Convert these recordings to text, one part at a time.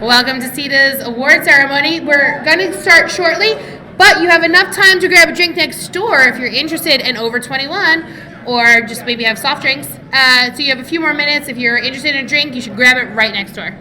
Welcome to CEDA's award ceremony. We're going to start shortly, but you have enough time to grab a drink next door if you're interested and over 21, or just maybe have soft drinks. So you have a few more minutes. If you're interested in a drink, you should grab it right next door.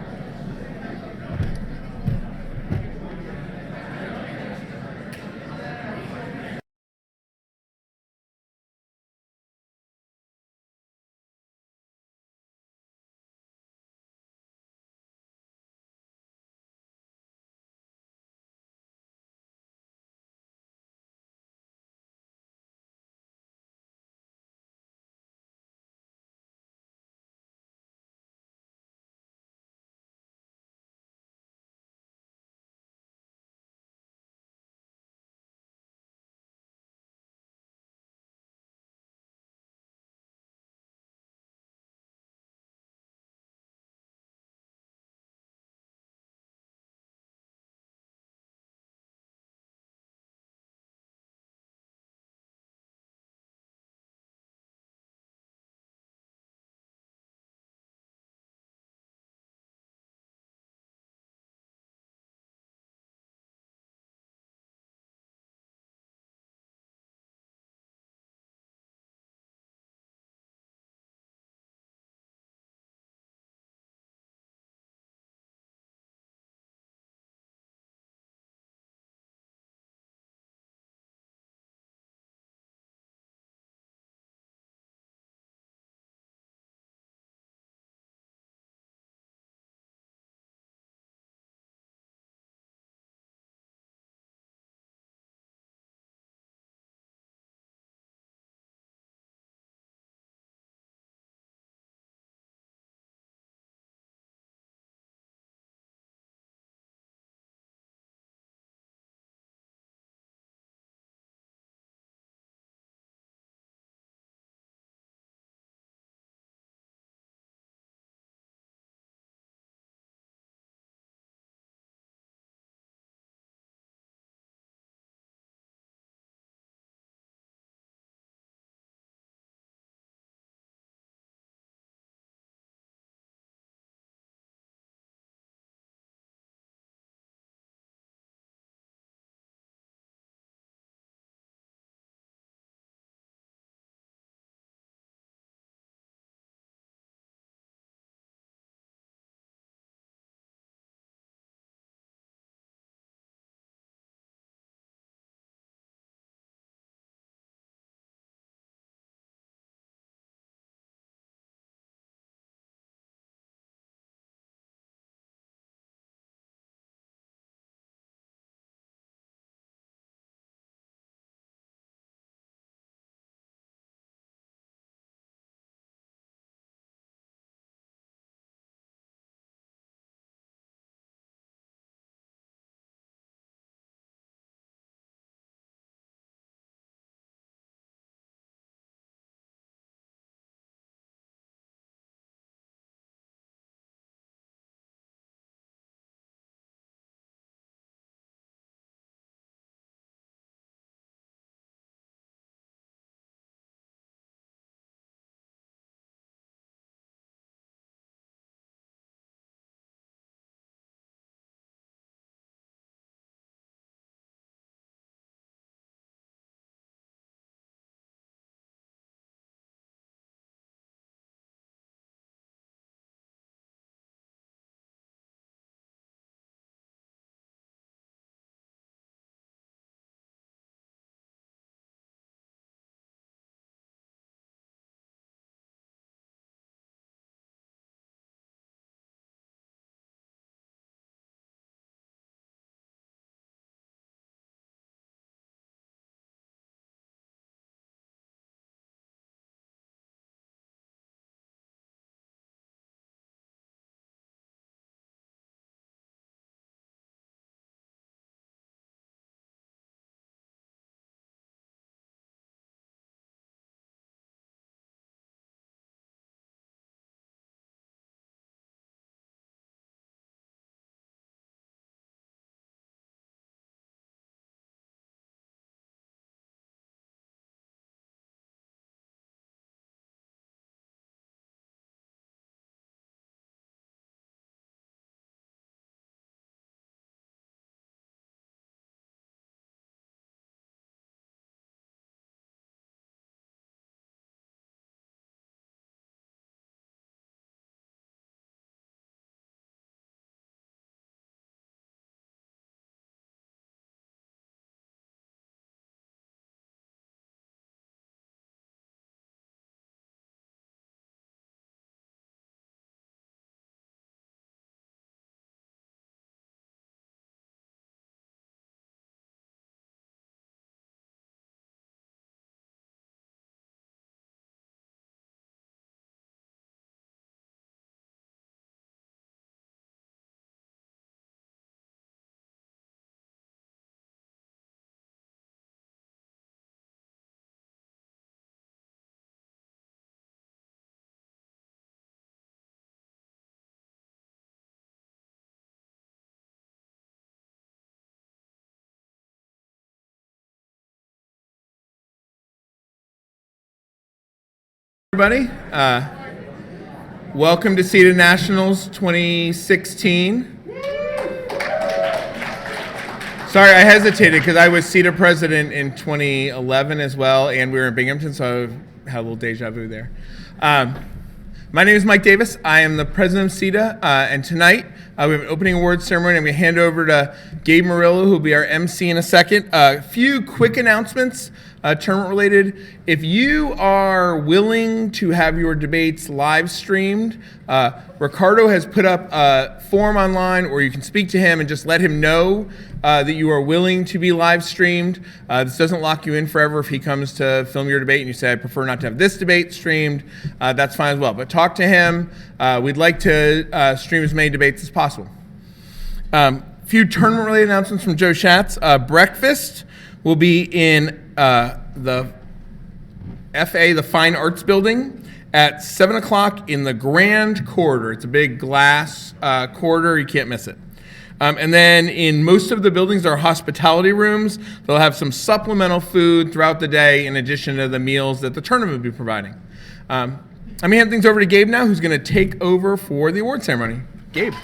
Everybody, welcome to CEDA Nationals 2016. Sorry, I hesitated because I was CEDA president in 2011 as well, and we were in Binghamton, so I had a little deja vu there. My name is Mike Davis. I am the president of CEDA, and tonight we have an opening awards ceremony. I'm going to hand over to Gabe Murillo, who will be our MC in a second. A few quick announcements, tournament related. If you are willing to have your debates live streamed, Ricardo has put up a form online, or you can speak to him and just let him know that you are willing to be live streamed. This doesn't lock you in forever. If he comes to film your debate and you say, I prefer not to have this debate streamed, that's fine as well. But talk to him. We'd like to stream as many debates as possible. Few tournament-related announcements from Joe Schatz. Breakfast will be in the FA, the Fine Arts Building, at 7 o'clock in the Grand Corridor. It's a big glass corridor. You can't miss it. And then in most of the buildings are hospitality rooms. They'll have some supplemental food throughout the day in addition to the meals that the tournament will be providing. I'm going to hand things over to Gabe now, who's going to take over for the award ceremony. Gabe.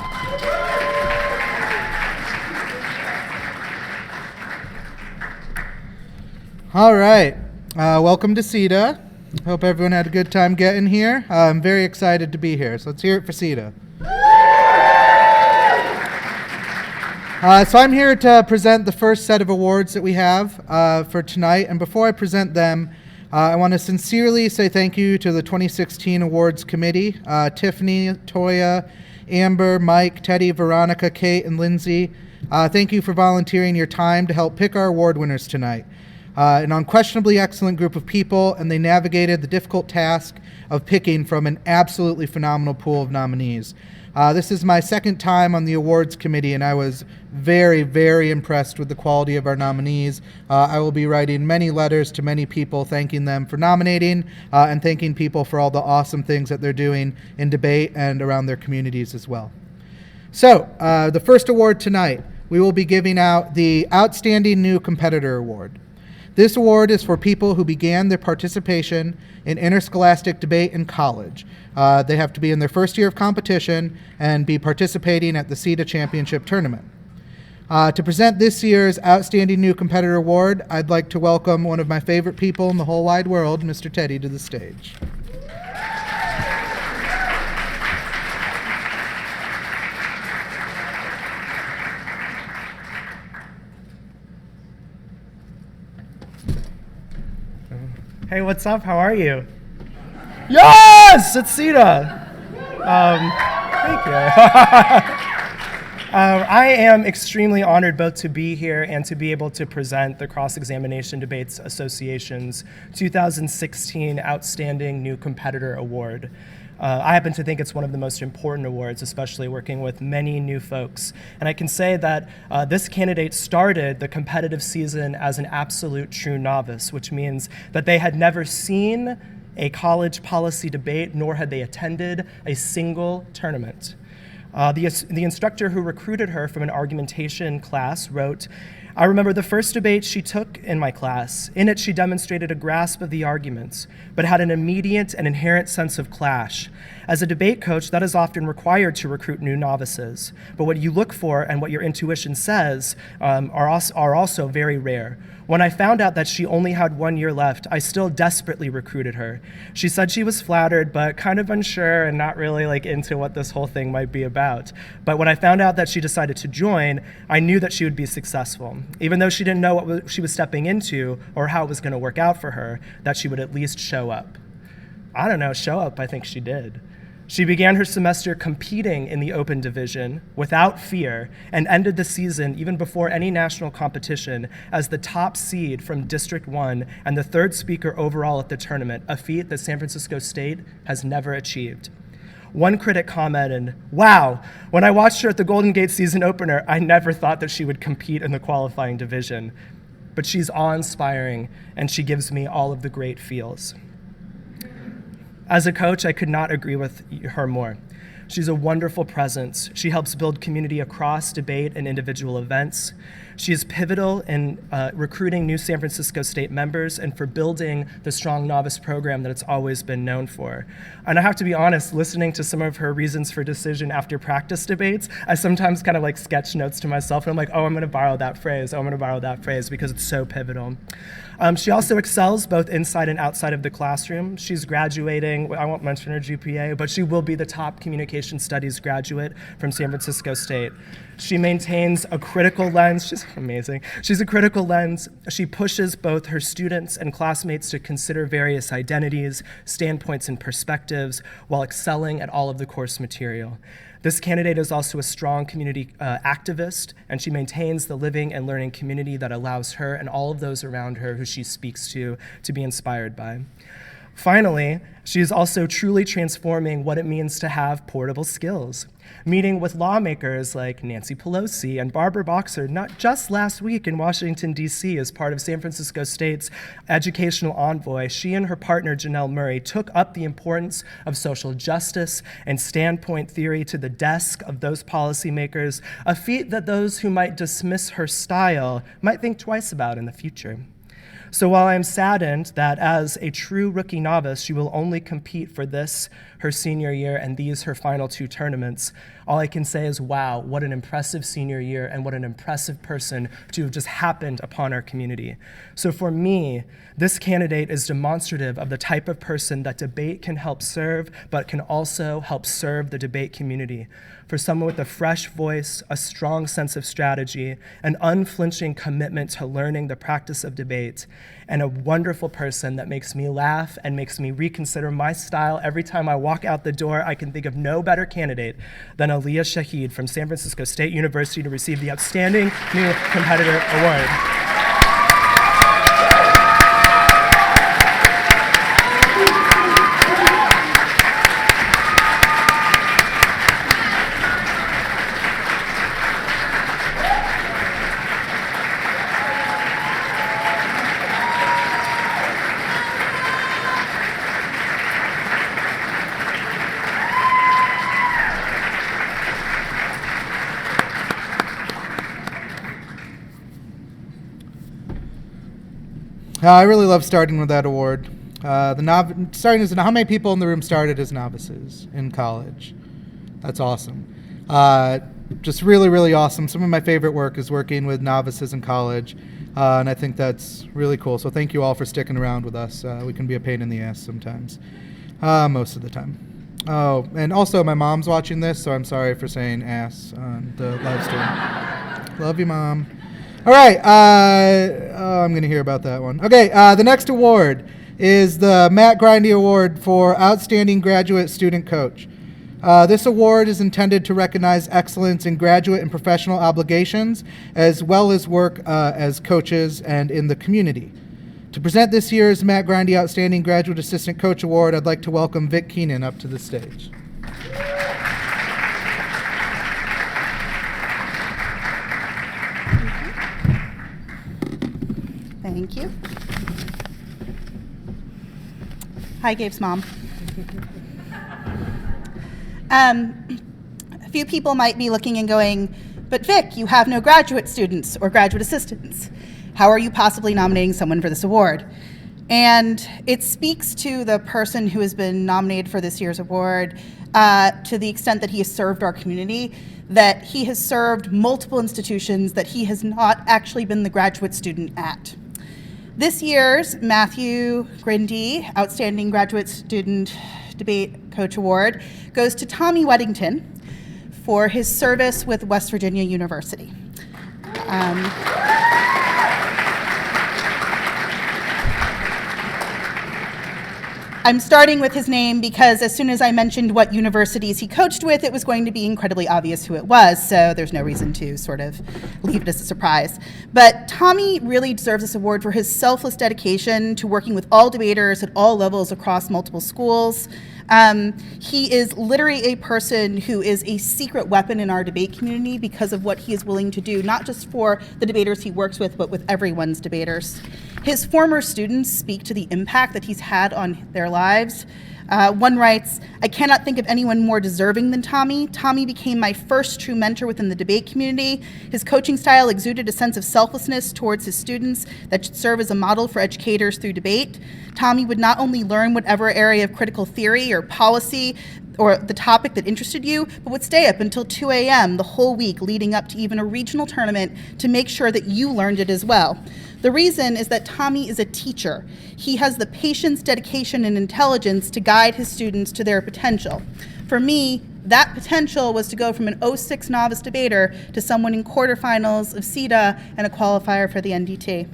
All right. Welcome to CEDA. Hope everyone had a good time getting here. I'm very excited to be here, so let's hear it for CEDA. So I'm here to present the first set of awards that we have for tonight. And before I present them, I want to sincerely say thank you to the 2016 Awards Committee, Tiffany, Toya, Amber, Mike, Teddy, Veronica, Kate, and Lindsay. Thank you for volunteering your time to help pick our award winners tonight. An unquestionably excellent group of people, and they navigated the difficult task of picking from an absolutely phenomenal pool of nominees. This is my second time on the awards committee, and I was very, very impressed with the quality of our nominees. I will be writing many letters to many people thanking them for nominating and thanking people for all the awesome things that they're doing in debate and around their communities as well. So, the first award tonight, we will be giving out the Outstanding New Competitor Award. This award is for people who began their participation in interscholastic debate in college. They have to be in their first year of competition and be participating at the CEDA Championship Tournament. To present this year's Outstanding New Competitor Award, I'd like to welcome one of my favorite people in the whole wide world, Mr. Teddy, to the stage. Hey, what's up? How are you? Yes, it's CEDA. Thank you. I am extremely honored both to be here and to be able to present the Cross-Examination Debates Association's 2016 Outstanding New Competitor Award. I happen to think it's one of the most important awards, especially working with many new folks. And I can say that this candidate started the competitive season as an absolute true novice, which means that they had never seen a college policy debate, nor had they attended a single tournament. The instructor who recruited her from an argumentation class wrote, I remember the first debate she took in my class. In it, she demonstrated a grasp of the arguments, but had an immediate and inherent sense of clash. As a debate coach, that is often required to recruit new novices. But what you look for and what your intuition says are also very rare. When I found out that she only had 1 year left, I still desperately recruited her. She said she was flattered, but kind of unsure and not really into what this whole thing might be about. But when I found out that she decided to join, I knew that she would be successful. Even though she didn't know what she was stepping into or how it was going to work out for her, that she would at least show up. I don't know, show up, I think she did. She began her semester competing in the open division without fear and ended the season even before any national competition as the top seed from District 1 and the third speaker overall at the tournament, a feat that San Francisco State has never achieved. One critic commented, wow, when I watched her at the Golden Gate season opener, I never thought that she would compete in the qualifying division. But she's awe-inspiring, and she gives me all of the great feels. As a coach, I could not agree with her more. She's a wonderful presence. She helps build community across debate and individual events. She is pivotal in recruiting new San Francisco State members and for building the strong novice program that it's always been known for. And I have to be honest, listening to some of her reasons for decision after practice debates, I sometimes kind of like sketch notes to myself, and I'm like, oh, I'm going to borrow that phrase, oh, I'm going to borrow that phrase, because it's so pivotal. She also excels both inside and outside of the classroom. She's graduating, I won't mention her GPA, but she will be the top communication studies graduate from San Francisco State. She maintains a critical lens. She's amazing. She's a critical lens. She pushes both her students and classmates to consider various identities, standpoints, and perspectives while excelling at all of the course material. This candidate is also a strong community activist, and she maintains the living and learning community that allows her and all of those around her who she speaks to be inspired by. Finally, she is also truly transforming what it means to have portable skills, meeting with lawmakers like Nancy Pelosi and Barbara Boxer, not just last week in Washington, D.C. as part of San Francisco State's educational envoy. She and her partner, Janelle Murray, took up the importance of social justice and standpoint theory to the desk of those policymakers, a feat that those who might dismiss her style might think twice about in the future. So while I'm saddened that as a true rookie novice, she will only compete for this, her senior year, and these, her final 2 tournaments, all I can say is, wow, what an impressive senior year and what an impressive person to have just happened upon our community. So for me, this candidate is demonstrative of the type of person that debate can help serve, but can also help serve the debate community. For someone with a fresh voice, a strong sense of strategy, an unflinching commitment to learning the practice of debate, and a wonderful person that makes me laugh and makes me reconsider my style every time I walk out the door, I can think of no better candidate than Aliyah Shahid from San Francisco State University to receive the Outstanding New Competitor Award. I really love starting with that award. Starting as how many people in the room started as novices in college? That's awesome. Just really, really awesome. Some of my favorite work is working with novices in college, and I think that's really cool. So thank you all for sticking around with us. We can be a pain in the ass sometimes, most of the time. Oh, and also my mom's watching this, so I'm sorry for saying ass on the live stream. Love you, Mom. All right, I'm going to hear about that one. Okay, the next award is the Matt Grindy Award for Outstanding Graduate Student Coach. This award is intended to recognize excellence in graduate and professional obligations, as well as work as coaches and in the community. To present this year's Matt Grindy Outstanding Graduate Assistant Coach Award, I'd like to welcome Vic Keenan up to the stage. Thank you. Hi, Gabe's mom. A few people might be looking and going, but Vic, you have no graduate students or graduate assistants. How are you possibly nominating someone for this award? And it speaks to the person who has been nominated for this year's award to the extent that he has served our community, that he has served multiple institutions that he has not actually been the graduate student at. This year's Matthew Grindy Outstanding Graduate Student Debate Coach Award goes to Tommy Weddington for his service with West Virginia University. I'm starting with his name because as soon as I mentioned what universities he coached with, it was going to be incredibly obvious who it was, so there's no reason to sort of leave it as a surprise. But Tommy really deserves this award for his selfless dedication to working with all debaters at all levels across multiple schools. He is literally a person who is a secret weapon in our debate community because of what he is willing to do, not just for the debaters he works with, but with everyone's debaters. His former students speak to the impact that he's had on their lives. One writes, I cannot think of anyone more deserving than Tommy. Tommy became my first true mentor within the debate community. His coaching style exuded a sense of selflessness towards his students that should serve as a model for educators through debate. Tommy would not only learn whatever area of critical theory or policy or the topic that interested you, but would stay up until 2 a.m. the whole week leading up to even a regional tournament to make sure that you learned it as well. The reason is that Tommy is a teacher. He has the patience, dedication, and intelligence to guide his students to their potential. For me, that potential was to go from an 06 novice debater to someone in quarterfinals of CEDA and a qualifier for the NDT.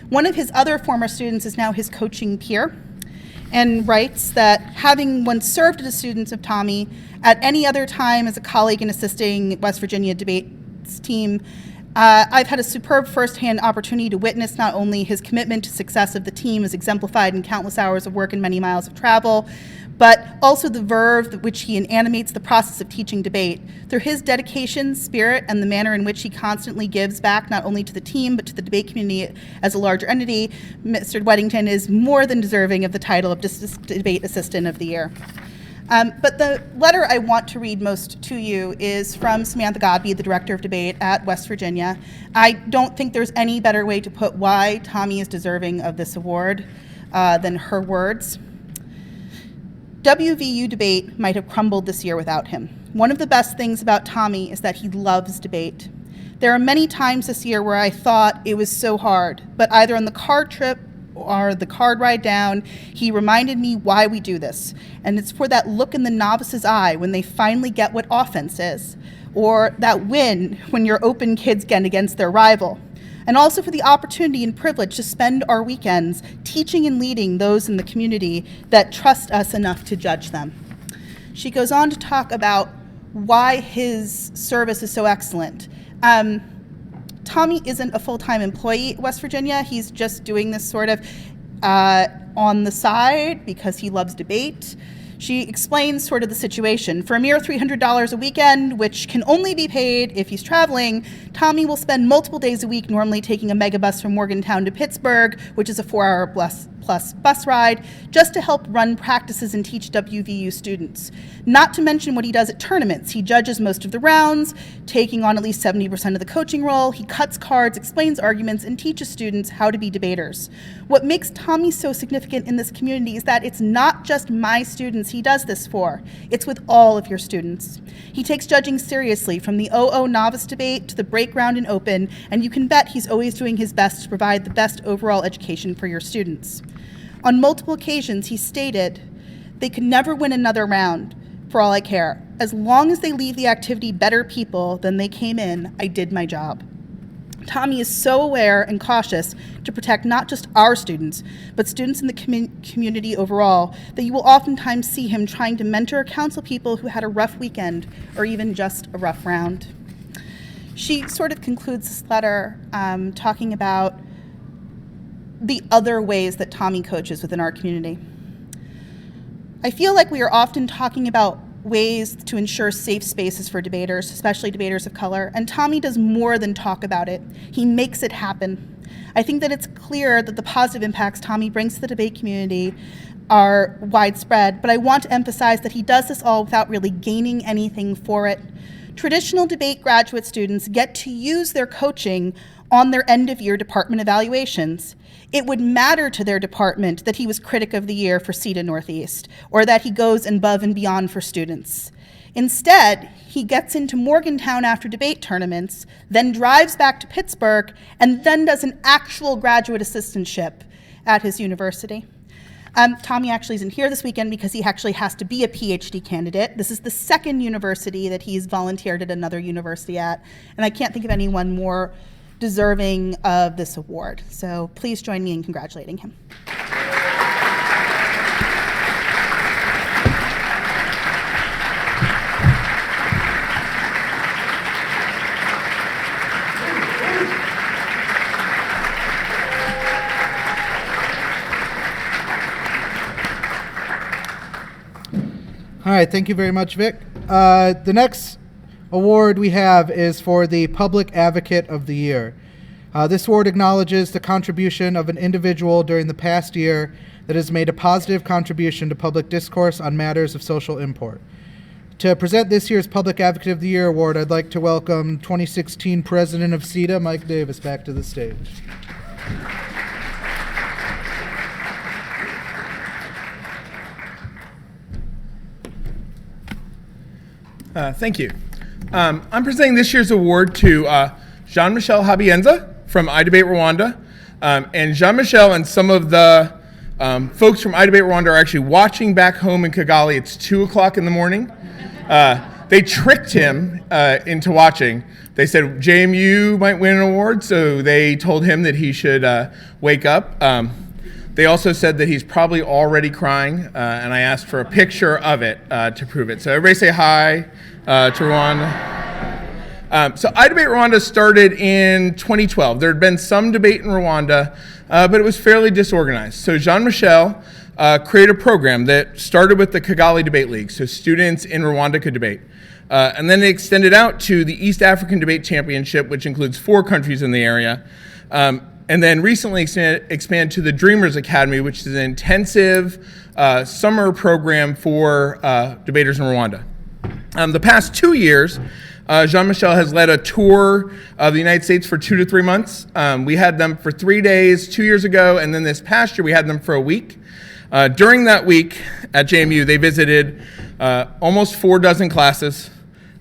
One of his other former students is now his coaching peer, and writes that having once served as a student of Tommy, at any other time as a colleague in assisting West Virginia debates team, I've had a superb firsthand opportunity to witness not only his commitment to success of the team as exemplified in countless hours of work and many miles of travel, but also the verve with which he animates the process of teaching debate. Through his dedication, spirit, and the manner in which he constantly gives back not only to the team, but to the debate community as a larger entity, Mr. Weddington is more than deserving of the title of Debate Assistant of the Year. But the letter I want to read most to you is from Samantha Godby, the Director of Debate at West Virginia. I don't think there's any better way to put why Tommy is deserving of this award than her words. WVU debate might have crumbled this year without him. One of the best things about Tommy is that he loves debate. There are many times this year where I thought it was so hard, but either on the car trip or the card ride down, he reminded me why we do this. And it's for that look in the novice's eye when they finally get what offense is, or that win when your open kids get against their rival. And also for the opportunity and privilege to spend our weekends teaching and leading those in the community that trust us enough to judge them. She goes on to talk about why his service is so excellent. Tommy isn't a full-time employee at West Virginia. He's just doing this sort of on the side because he loves debate. She explains sort of the situation. For a mere $300 a weekend, which can only be paid if he's traveling, Tommy will spend multiple days a week normally taking a megabus from Morgantown to Pittsburgh, which is a 4-hour plus bus ride, just to help run practices and teach WVU students. Not to mention what he does at tournaments. He judges most of the rounds, taking on at least 70% of the coaching role. He cuts cards, explains arguments, and teaches students how to be debaters. What makes Tommy so significant in this community is that it's not just my students he does this for. It's with all of your students. He takes judging seriously, from the 00 novice debate to the break round and open, and you can bet he's always doing his best to provide the best overall education for your students. On multiple occasions, he stated, they could never win another round, for all I care. As long as they leave the activity better people than they came in, I did my job. Tommy is so aware and cautious to protect not just our students, but students in the community overall, that you will oftentimes see him trying to mentor or counsel people who had a rough weekend or even just a rough round. She sort of concludes this letter talking about the other ways that Tommy coaches within our community. I feel like we are often talking about ways to ensure safe spaces for debaters, especially debaters of color, and Tommy does more than talk about it. He makes it happen. I think that it's clear that the positive impacts Tommy brings to the debate community are widespread, but I want to emphasize that he does this all without really gaining anything for it. Traditional debate graduate students get to use their coaching on their end-of-year department evaluations. It would matter to their department that he was Critic of the Year for CEDA Northeast, or that he goes above and beyond for students. Instead, he gets into Morgantown after debate tournaments, then drives back to Pittsburgh, and then does an actual graduate assistantship at his university. Tommy actually isn't here this weekend because he actually has to be a PhD candidate. This is the second university that he's volunteered at another university at, and I can't think of anyone more deserving of this award. So please join me in congratulating him. All right, thank you very much, Vic. The next award we have is for the Public Advocate of the Year. This award acknowledges the contribution of an individual during the past year that has made a positive contribution to public discourse on matters of social import. To present this year's Public Advocate of the Year award, I'd like to welcome 2016 President of CEDA, Mike Davis, back to the stage. Thank you. I'm presenting this year's award to Jean-Michel Habienza from iDebate Rwanda. And Jean-Michel and some of the folks from iDebate Rwanda are actually watching back home in Kigali. It's 2 o'clock in the morning. They tricked him into watching. They said, JMU might win an award, so they told him that he should wake up. They also said that he's probably already crying, and I asked for a picture of it to prove it. So everybody say hi to Rwanda. So iDebate Rwanda started in 2012. There had been some debate in Rwanda, but it was fairly disorganized. So Jean-Michel created a program that started with the Kigali Debate League, so students in Rwanda could debate. And then it extended out to the East African Debate Championship, which includes 4 countries in the area. And then recently expanded to the Dreamers Academy, which is an intensive summer program for debaters in Rwanda. The past 2 years, Jean-Michel has led a tour of the United States for 2 to 3 months. We had them for 3 days 2 years ago, and then this past year we had them for a week. During that week at JMU, they visited almost 4 dozen classes.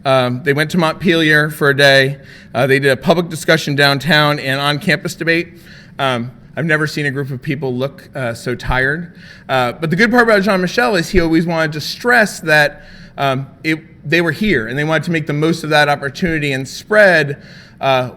They went to Montpelier for a day. They did a public discussion downtown and on-campus debate. I've never seen a group of people look so tired. But the good part about Jean-Michel is he always wanted to stress that they were here, and they wanted to make the most of that opportunity and spread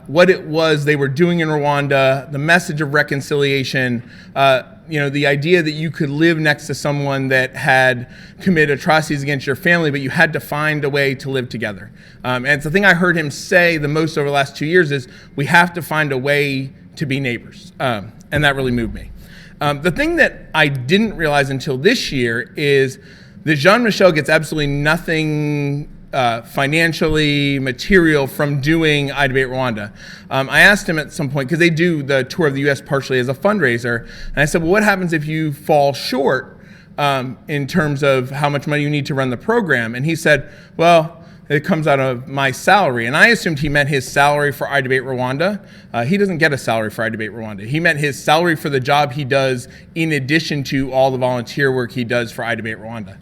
what it was they were doing in Rwanda, the message of reconciliation, the idea that you could live next to someone that had committed atrocities against your family, but you had to find a way to live together. And it's the thing I heard him say the most over the last 2 years is we have to find a way to be neighbors. And that really moved me. The thing that I didn't realize until this year is that Jean-Michel gets absolutely nothing financially, material from doing iDebate Rwanda. I asked him at some point, because they do the tour of the U.S. partially as a fundraiser, and I said, well, what happens if you fall short in terms of how much money you need to run the program? And he said, well, it comes out of my salary. And I assumed he meant his salary for iDebate Rwanda. He doesn't get a salary for iDebate Rwanda. He meant his salary for the job he does in addition to all the volunteer work he does for iDebate Rwanda.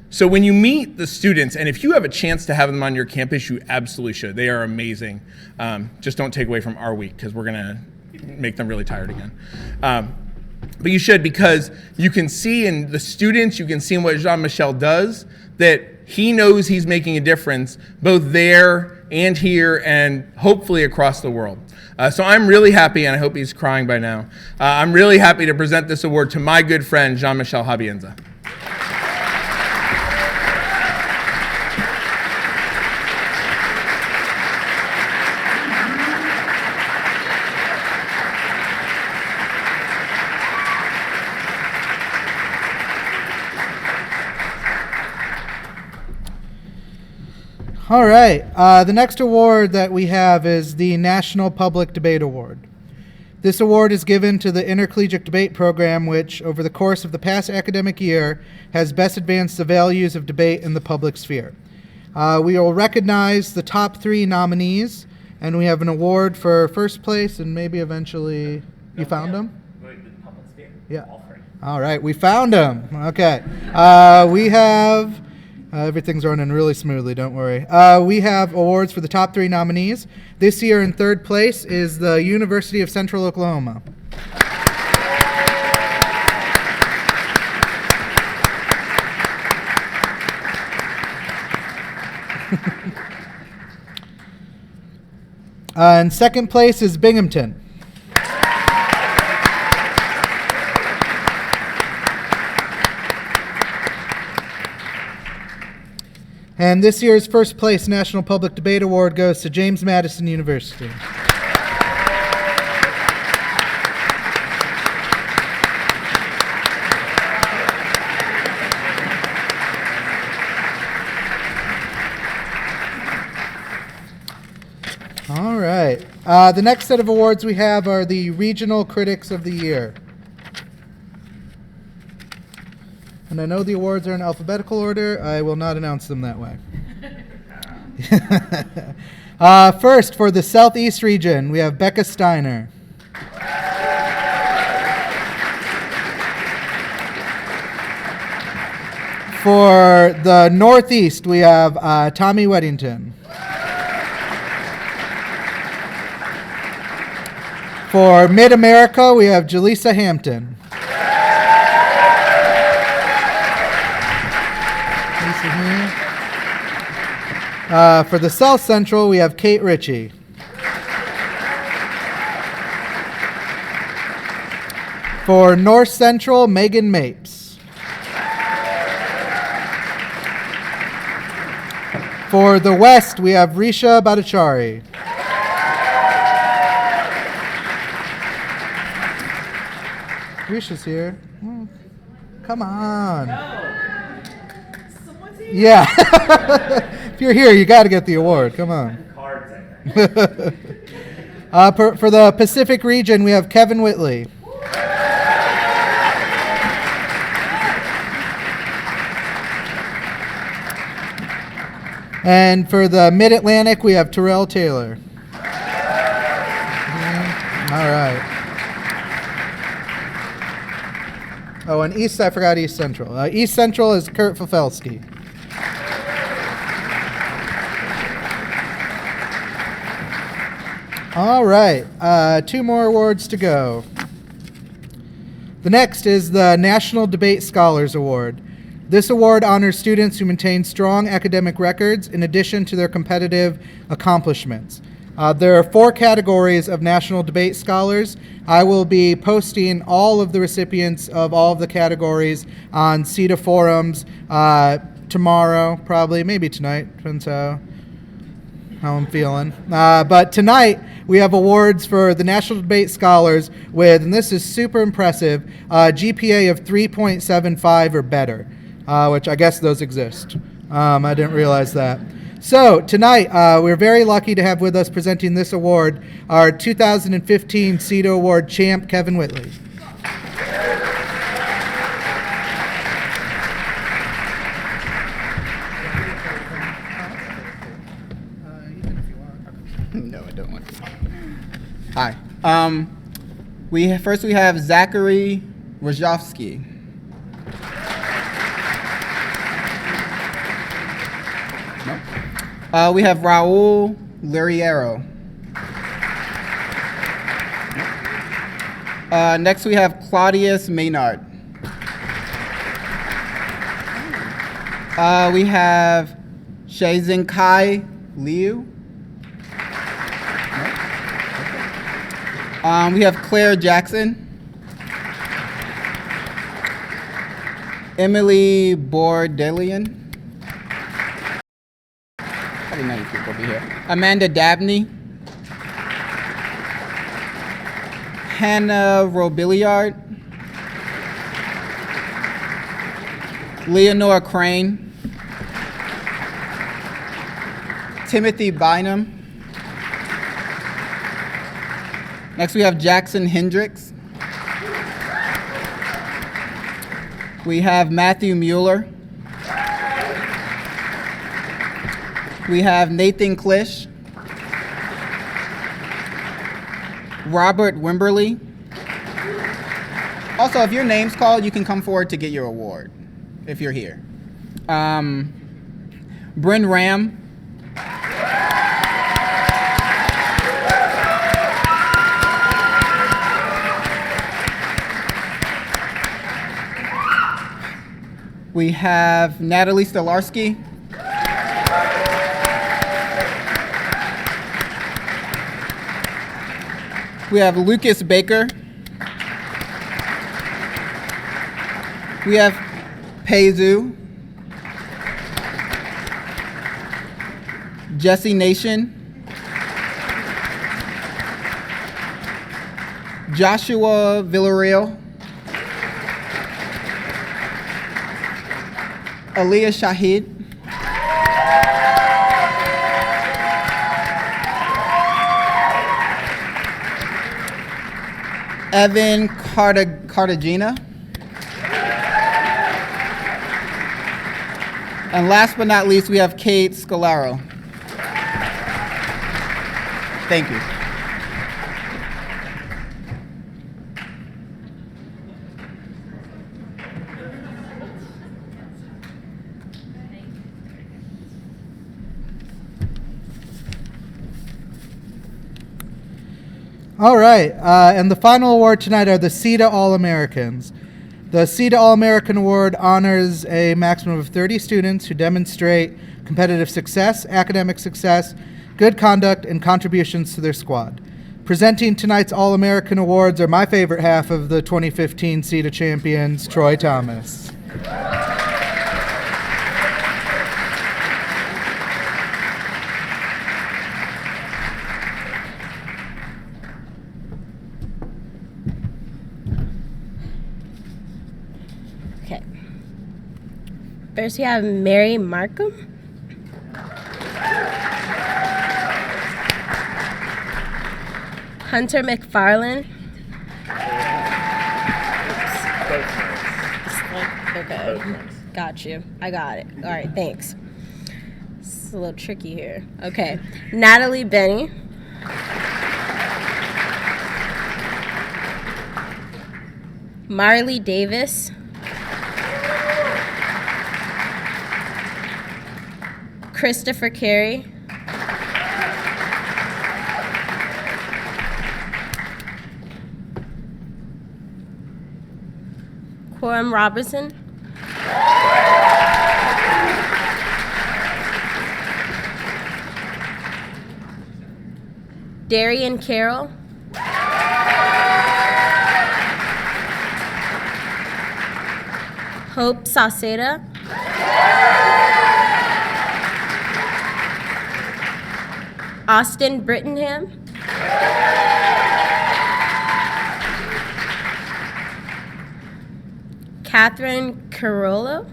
So when you meet the students, and if you have a chance to have them on your campus, you absolutely should. They are amazing. Just don't take away from our week, because we're going to make them really tired again. But you should, because you can see in the students, you can see in what Jean-Michel does, that he knows he's making a difference both there and here and hopefully across the world. So I'm really happy, and I hope he's crying by now. I'm really happy to present this award to my good friend, Jean-Michel Habienza. All right. The next award that we have is the National Public Debate Award. This award is given to the Intercollegiate Debate Program, which, over the course of the past academic year, has best advanced the values of debate in the public sphere. We will recognize the top 3 nominees, and we have an award for first place, and maybe eventually you found them? The public sphere? Yeah. All 3. All right, we found them. Okay. We have... everything's running really smoothly, don't worry. We have awards for the top 3 nominees. This year in 3rd place is the University of Central Oklahoma. In 2nd place is Binghamton. And this year's first place National Public Debate Award goes to James Madison University. All right. The next set of awards we have are the Regional Critics of the Year. And I know the awards are in alphabetical order. I will not announce them that way. First, for the Southeast region, we have Becca Steiner. For the Northeast, we have Tommy Weddington. For Mid-America, we have Jaleesa Hampton. For the South Central, we have Kate Ritchie. For North Central, Megan Mapes. For the West, we have Risha Bhattacharya. Risha's here. Come on. Yeah. If you're here, you got to get the award. Come on. For the Pacific region, we have Kevin Whitley. And for the Mid-Atlantic, we have Terrell Taylor. All right. Oh, and East, I forgot East Central. East Central is Kurt Fafelsky. All right, 2 more awards to go. The next is the National Debate Scholars Award. This award honors students who maintain strong academic records in addition to their competitive accomplishments. There are 4 categories of National Debate Scholars. I will be posting all of the recipients of all of the categories on CEDA forums tomorrow, probably, maybe tonight, depends how I'm feeling. But tonight, we have awards for the National Debate Scholars with, and this is super impressive, GPA of 3.75 or better, which I guess those exist. I didn't realize that. So tonight, we're very lucky to have with us presenting this award, our 2015 CEDA Award champ, Kevin Whitley. No, I don't want to. Hi. We have Zachary Rajovsky. No. We have Raul Liriero. Next, we have Claudius Maynard. We have Shaizhen Kai Liu. We have Claire Jackson. Emily Bordelian. Probably many people will be here. Amanda Dabney. Hannah Robiliard. Leonora Crane. Timothy Bynum. Next, we have Jackson Hendricks. We have Matthew Mueller. We have Nathan Klish. Robert Wimberly. Also, if your name's called, you can come forward to get your award, if you're here. Bryn Ram. We have Natalie Stolarski. We have Lucas Baker. We have Peizu. Jesse Nation. Joshua Villarreal. Aliyah Shahid. Evan Cartagena. And last but not least, we have Kate Scalaro. Thank you. All right, and the final award tonight are the CEDA All-Americans. The CEDA All-American Award honors a maximum of 30 students who demonstrate competitive success, academic success, good conduct, and contributions to their squad. Presenting tonight's All-American Awards are my favorite half of the 2015 CEDA champions, Troy Thomas. Okay. First we have Mary Markham. Hunter McFarland. Okay. Got you. I got it. All right, thanks. It's a little tricky here. Okay. Natalie Benny. Marley Davis. Christopher Carey. Quorum Robertson. Darian Carroll. Hope Sauceda. Austin Brittenham. Catherine Carollo.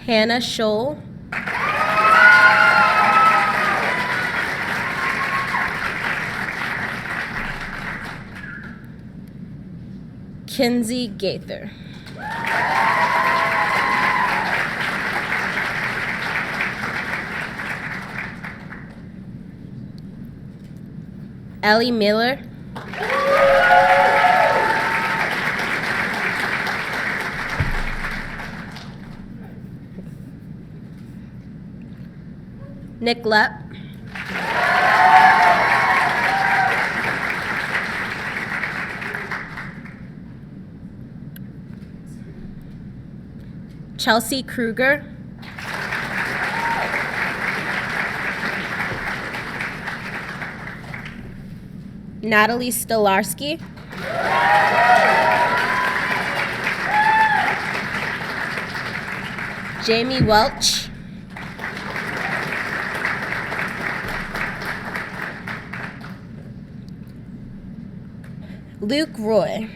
Hannah Scholl. Kinsey Gaither. Ellie Miller. Nick Lepp. Chelsea Kruger. Natalie Stolarski. Jamie Welch. Luke Roy.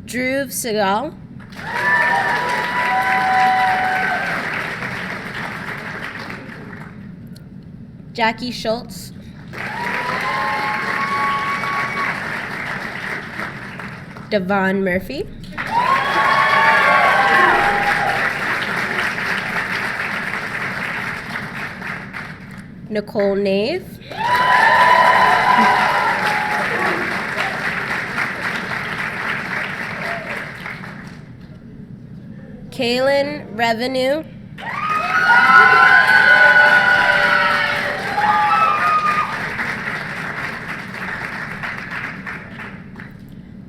Drew Segal. Jackie Schultz. Devon Murphy. Nicole Nave. Kaylin Revenue.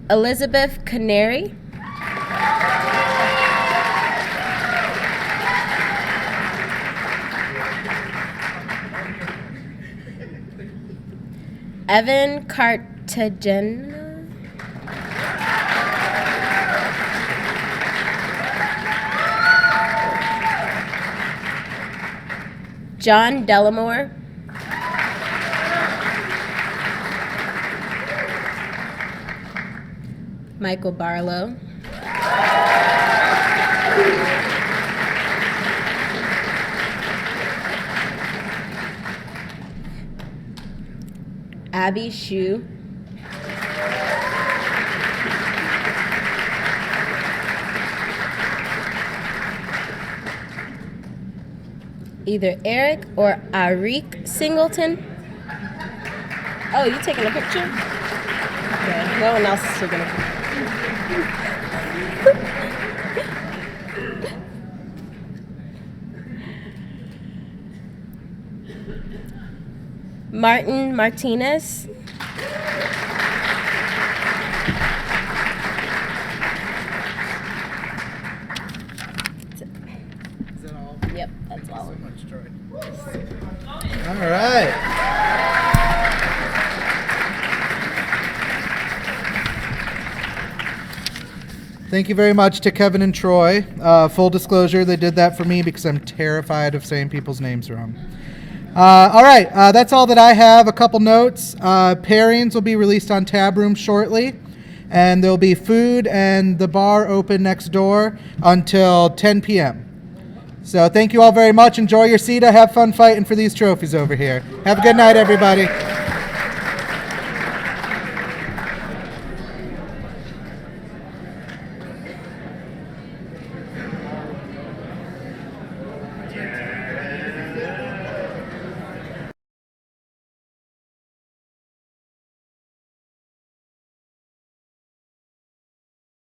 Elizabeth Canary. Evan Cartagena. John Delamore. Michael Barlow. Abby Shu. Either Eric or Arik Singleton. Oh, you taking a picture? Okay, no one else is taking a picture. Martin Martinez. Yep, that's all. All right. Thank you very much to Kevin and Troy. Full disclosure, they did that for me because I'm terrified of saying people's names wrong. All right, that's all that I have. A couple notes. Pairings will be released on Tab Room shortly, and there'll be food and the bar open next door until 10 p.m. So thank you all very much. Enjoy your CEDA. Have fun fighting for these trophies over here. Have a good night, everybody.